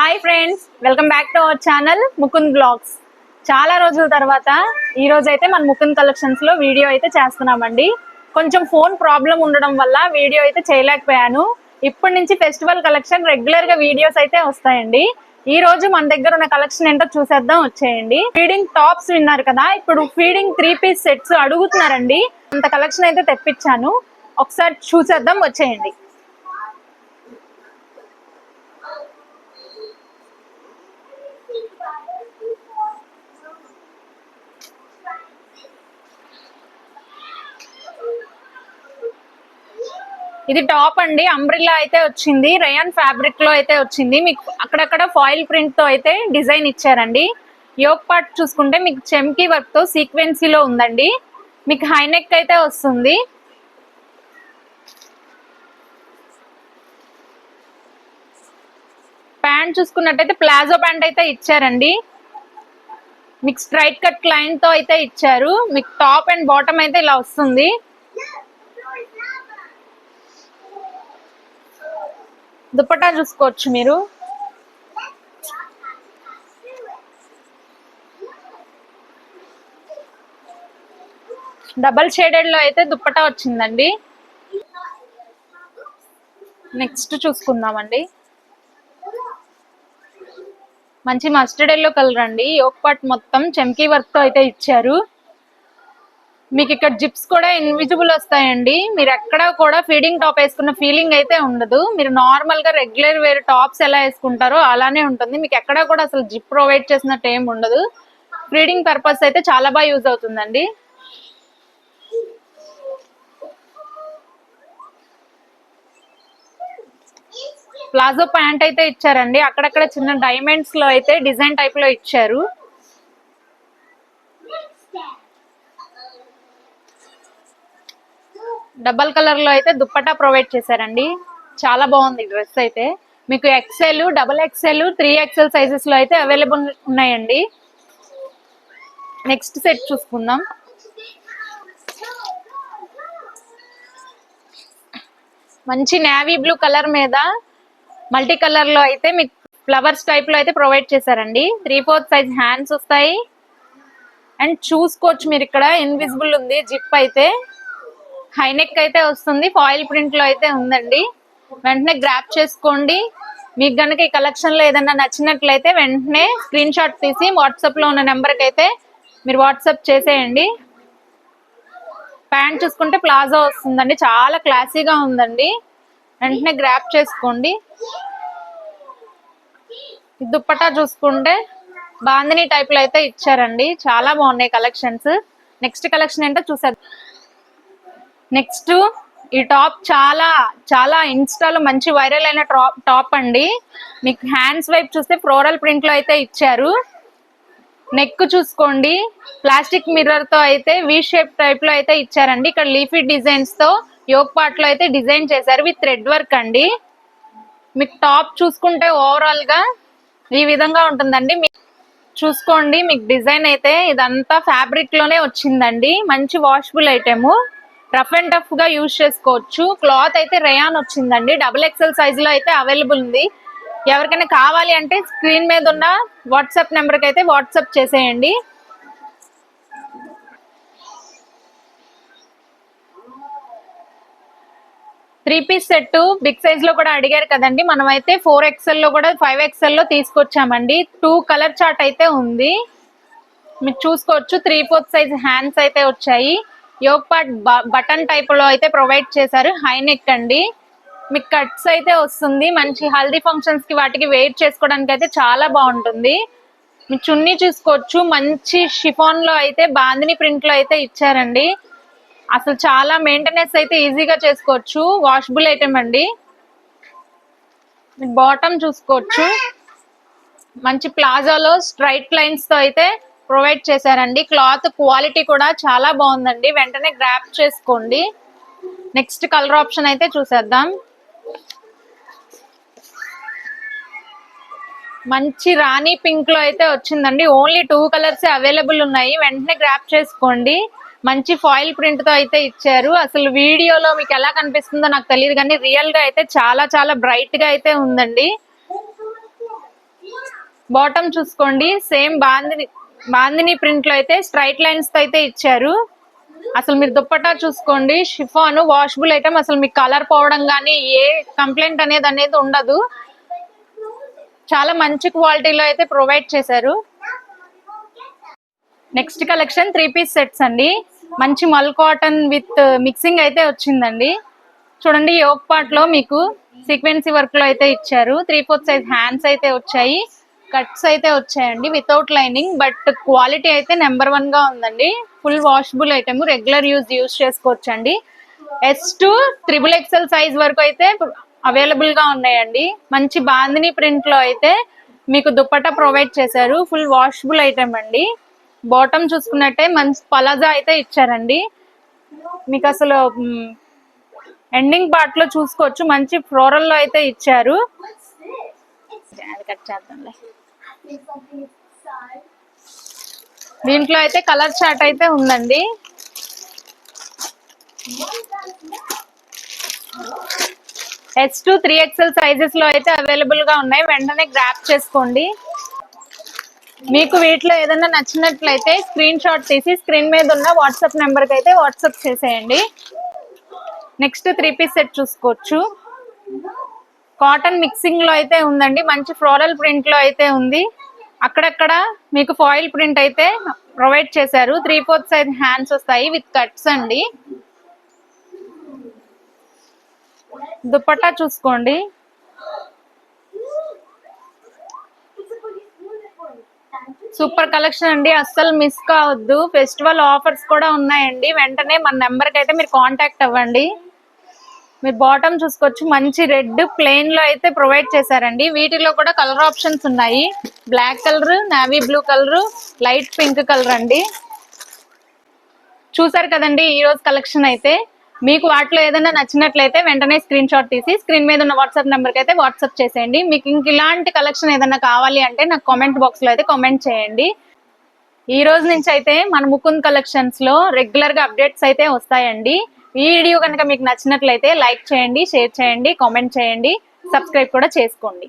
Hi friends, welcome back to our channel Mukund blogs. చాలా రోజుల తర్వాత ఈ రోజు అయితే మన ముకుంద్ కలెక్షన్స్ లో వీడియో అయితే చేస్తున్నామండి. కొంచెం ఫోన్ ప్రాబ్లం ఉండడం వల్ల వీడియో అయితే చేయలేకపోయాను. ఇప్పటి నుంచి ఫెస్టివల్ కలెక్షన్ రెగ్యులర్ గా వీడియోస్ అయితే వస్తాయండి. ఈ రోజు మన దగ్గర ఉన్న కలెక్షన్ ఏంటో చూసేద్దాం, వచ్చేయండి. ఫీడింగ్ టాప్స్ విన్నారు కదా, ఇప్పుడు ఫీడింగ్ 3-piece సెట్స్ అడుగుతున్నారండి. అంత కలెక్షన్ అయితే తెప్పించాను, ఒకసారి చూసేద్దాం, వచ్చేయండి. ఇది టాప్ అండి, అంబ్రిల్లా అయితే వచ్చింది, రయాన్ ఫ్యాబ్రిక్ లో అయితే వచ్చింది. మీకు అక్కడక్కడ ఫాయిల్ ప్రింట్ తో అయితే డిజైన్ ఇచ్చారండి. యోక్ పార్ట్ చూసుకుంటే మీకు చెమ్కీ వర్క్ తో సీక్వెన్సీలో ఉందండి. మీకు హై నెక్ అయితే వస్తుంది. ప్యాంట్ చూసుకున్నట్టయితే ప్లాజో ప్యాంట్ అయితే ఇచ్చారండి. మీకు స్ట్రైట్ కట్ క్లైంట్ తో అయితే ఇచ్చారు. మీకు టాప్ అండ్ బాటమ్ అయితే ఇలా వస్తుంది. దుపట్టా చూసుకోవచ్చు మీరు. డబల్ షేడెడ్ లో అయితే దుపట్టా వచ్చిందండి. నెక్స్ట్ చూసుకుందామండి. మంచి మస్టర్డ్ ఎల్లో కలర్ అండి. యోక్ పార్ట్ మొత్తం చెమ్కీ వర్క్ తో అయితే ఇచ్చారు. మీకు ఇక్కడ జిప్స్ కూడా ఇన్విజిబుల్ వస్తాయండి. మీరు ఎక్కడ కూడా ఫీడింగ్ టాప్ వేసుకున్న ఫీలింగ్ అయితే ఉండదు. మీరు నార్మల్ గా రెగ్యులర్ వేర్ టాప్స్ ఎలా వేసుకుంటారో అలానే ఉంటుంది. మీకు ఎక్కడ కూడా అసలు జిప్ ప్రొవైడ్ చేసినట్టు ఏం ఉండదు. ఫీడింగ్ పర్పస్ అయితే చాలా బాగా యూజ్ అవుతుందండి. ప్లాజో ప్యాంట్ అయితే ఇచ్చారండి. అక్కడక్కడ చిన్న డైమండ్స్ లో అయితే డిజైన్ టైప్ లో ఇచ్చారు. డబల్ కలర్ లో అయితే దుప్పట్టా ప్రొవైడ్ చేశారండి. చాలా బాగుంది డ్రెస్ అయితే. మీకు XL, XXL, 3XL సైజెస్ లో అయితే అవైలబుల్ ఉన్నాయండి. నెక్స్ట్ సెట్ చూసుకుందాం. మంచి నేవీ బ్లూ కలర్ మీద మల్టీ కలర్ లో అయితే మీకు ఫ్లవర్స్ టైప్ లో అయితే ప్రొవైడ్ చేశారండి. 3/4 సైజ్ హ్యాండ్స్ వస్తాయి. అండ్ చూసుకోవచ్చు మీరు, ఇక్కడ ఇన్విజిబుల్ ఉంది జిప్ అయితే. హై నెక్ అయితే వస్తుంది, ఫాయిల్ ప్రింట్ లో అయితే ఉందండి. వెంటనే గ్రాప్ చేసుకోండి. మీకు గనక ఈ కలెక్షన్ లో ఏదైనా నచ్చినట్లయితే వెంటనే స్క్రీన్ షాట్ తీసి వాట్సాప్ లో ఉన్న నెంబర్ కి అయితే మీరు వాట్సాప్ చేసేయండి. ప్యాంట్ చూసుకుంటే ప్లాజో వస్తుందండి, చాలా క్లాసీగా ఉందండి. వెంటనే గ్రాప్ చేసుకోండి. దుప్పట్టా చూసుకుంటే బాందిని టైప్ లో అయితే ఇచ్చారండి. చాలా బాగున్నాయి కలెక్షన్స్. నెక్స్ట్ కలెక్షన్ ఏంటో చూసేద్దాం. నెక్స్ట్ ఈ టాప్ చాలా చాలా ఇన్స్టాలో మంచి వైరల్ అయిన టాప్ అండి. మీకు హ్యాండ్స్ వైపు చూస్తే ఫ్లోరల్ ప్రింట్ లో అయితే ఇచ్చారు. నెక్ చూసుకోండి, ప్లాస్టిక్ మిర్రర్ తో అయితే వి షేప్ టైప్ లో అయితే ఇచ్చారండి. ఇక్కడ లీఫీ డిజైన్స్ తో యోక్ పార్ట్ లో అయితే డిజైన్ చేశారు విత్ థ్రెడ్ వర్క్ అండి. మీకు టాప్ చూసుకుంటే ఓవరాల్ గా ఈ విధంగా ఉంటుందండి. చూసుకోండి, మీకు డిజైన్ అయితే ఇదంతా ఫ్యాబ్రిక్ లోనే వచ్చిందండి. మంచి washable item, rough and tough గా యూజ్ చేసుకోవచ్చు. క్లాత్ అయితే రేయాన్ వచ్చిందండి. XXL సైజ్ లో అయితే అవైలబుల్ ఉంది. ఎవరికైనా కావాలి అంటే స్క్రీన్ మీద ఉన్న వాట్సాప్ నెంబర్ కి అయితే వాట్సాప్ చేసేయండి. Three piece set big size లో కూడా అడిగారు కదండి. మనం అయితే 4XL లో కూడా 5XL లో తీసుకొచ్చామండి. 2 కలర్ చార్ట్ అయితే ఉంది, మీరు చూసుకోవచ్చు. 3/4 సైజ్ హ్యాండ్స్ అయితే వచ్చాయి. యోక్ పార్ట్ బటన్ టైప్ లో అయితే ప్రొవైడ్ చేశారు. హై నెక్ అండి. మీకు కట్స్ అయితే వస్తుంది. మంచి హల్దీ ఫంక్షన్స్ కి వాటికి వెయిట్ చేసుకోవడానికి అయితే చాలా బాగుంటుంది. మీ చున్నీ చూసుకోవచ్చు, మంచి షిఫాన్ లో అయితే బాందిని ప్రింట్ లో అయితే ఇచ్చారండి. అసలు చాలా మెయింటెనెన్స్ అయితే ఈజీగా చేసుకోవచ్చు. వాషబుల్ ఐటమ్ అండి. మీకు బాటమ్ చూసుకోవచ్చు, మంచి ప్లాజాలో స్ట్రైట్ లైన్స్ తో అయితే ప్రొవైడ్ చేశారండి. క్లాత్ క్వాలిటీ కూడా చాలా బాగుందండి. వెంటనే గ్రాప్ చేసుకోండి. నెక్స్ట్ కలర్ ఆప్షన్ అయితే చూసేద్దాం. మంచి రాణి పింక్ లో అయితే వచ్చిందండి. ఓన్లీ 2 కలర్స్ అవైలబుల్ ఉన్నాయి, వెంటనే గ్రాప్ చేసుకోండి. మంచి ఫాయిల్ ప్రింట్ తో అయితే ఇచ్చారు. అసలు వీడియోలో మీకు ఎలా కనిపిస్తుందో నాకు తెలియదు కానీ రియల్ గా అయితే చాలా చాలా బ్రైట్ గా అయితే ఉందండి. బాటమ్ చూసుకోండి, సేమ్ బాందిని ప్రింట్ లో అయితే స్ట్రైట్ లైన్స్ తో అయితే ఇచ్చారు. అసలు మీరు దుప్పటా చూసుకోండి, షిఫాన్ వాషబుల్ ఐటమ్, అసలు మీకు కలర్ పోవడం కానీ ఏ కంప్లైంట్ అనేది ఉండదు. చాలా మంచి క్వాలిటీలో అయితే ప్రొవైడ్ చేశారు. నెక్స్ట్ కలెక్షన్ 3 పీస్ సెట్స్ అండి. మంచి మల్ కాటన్ విత్ మిక్సింగ్ అయితే వచ్చిందండి. చూడండి, యోక్ పార్ట్ లో మీకు సీక్వెన్సీ వర్క్ లో అయితే ఇచ్చారు. 3/4 సైజ్ హ్యాండ్స్ అయితే వచ్చాయి, కట్స్ అయితే వచ్చాయండి వితౌట్ లైనింగ్. బట్ క్వాలిటీ అయితే నెంబర్ 1 గా ఉందండి. Full washable item, regular use చేసుకోవచ్చండి. S2 XXL సైజ్ వరకు అయితే అవైలబుల్ గా ఉన్నాయండి. మంచి బాందిని ప్రింట్ లో అయితే మీకు దుప్పట్టా ప్రొవైడ్ చేశారు. ఫుల్ వాషబుల్ ఐటమ్ అండి. బాటమ్ చూసుకున్నట్టే మంచి పలాజా అయితే ఇచ్చారండి. మీకు అసలు ఎండింగ్ పార్ట్ లో చూసుకోవచ్చు, మంచి ఫ్లోరల్ లో అయితే ఇచ్చారు. కట్ చేద్దాంలే. దీంట్లో అయితే కలర్ చార్ట్ అయితే ఉందండి. S2 3XL సైజెస్ లో అయితే అవైలబుల్ గా ఉన్నాయి. వెంటనే గ్రాప్ చేసుకోండి. మీకు వీటిలో ఏదైనా నచ్చినట్లయితే స్క్రీన్ షాట్ తీసి స్క్రీన్ మీద ఉన్న వాట్సాప్ నెంబర్కి అయితే వాట్సాప్ చేసేయండి. నెక్స్ట్ 3 పీస్ సెట్ చూసుకోవచ్చు. కాటన్ మిక్సింగ్ లో అయితే ఉందండి. మంచి ఫ్లోరల్ ప్రింట్ లో అయితే ఉంది. అక్కడక్కడ మీకు ఫాయిల్ ప్రింట్ అయితే ప్రొవైడ్ చేశారు. 3/4 సైజ్ హ్యాండ్స్ వస్తాయి విత్ కట్స్ అండి. దుపట్టా చూసుకోండి. సూపర్ కలెక్షన్ అండి, అస్సలు మిస్ కావద్దు. ఫెస్టివల్ ఆఫర్స్ కూడా ఉన్నాయండి. వెంటనే మన నెంబర్కి అయితే మీరు కాంటాక్ట్ అవ్వండి. మీరు బాటమ్ చూసుకోవచ్చు, మంచి రెడ్ ప్లెయిన్ లో అయితే ప్రొవైడ్ చేశారండి. వీటిలో కూడా కలర్ ఆప్షన్స్ ఉన్నాయి. Black colour, navy blue colour, light pink colour అండి. చూసారు కదండి ఈ రోజు కలెక్షన్ అయితే. మీకు వాటిలో ఏదైనా నచ్చినట్లయితే వెంటనే స్క్రీన్ షాట్ తీసి స్క్రీన్ మీద ఉన్న వాట్సాప్ నెంబర్కి అయితే వాట్సాప్ చేసేయండి. మీకు ఇంక ఇలాంటి కలెక్షన్ ఏదైనా కావాలి అంటే నాకు కామెంట్ బాక్స్ లో అయితే కామెంట్ చేయండి. ఈ రోజు నుంచి అయితే మన ముకుంద్ కలెక్షన్స్ లో రెగ్యులర్ గా అప్డేట్స్ అయితే వస్తాయండి. ఈ వీడియో కనుక మీకు నచ్చినట్లయితే లైక్ చేయండి, షేర్ చేయండి, కామెంట్ చేయండి, సబ్స్క్రైబ్ కూడా చేసుకోండి.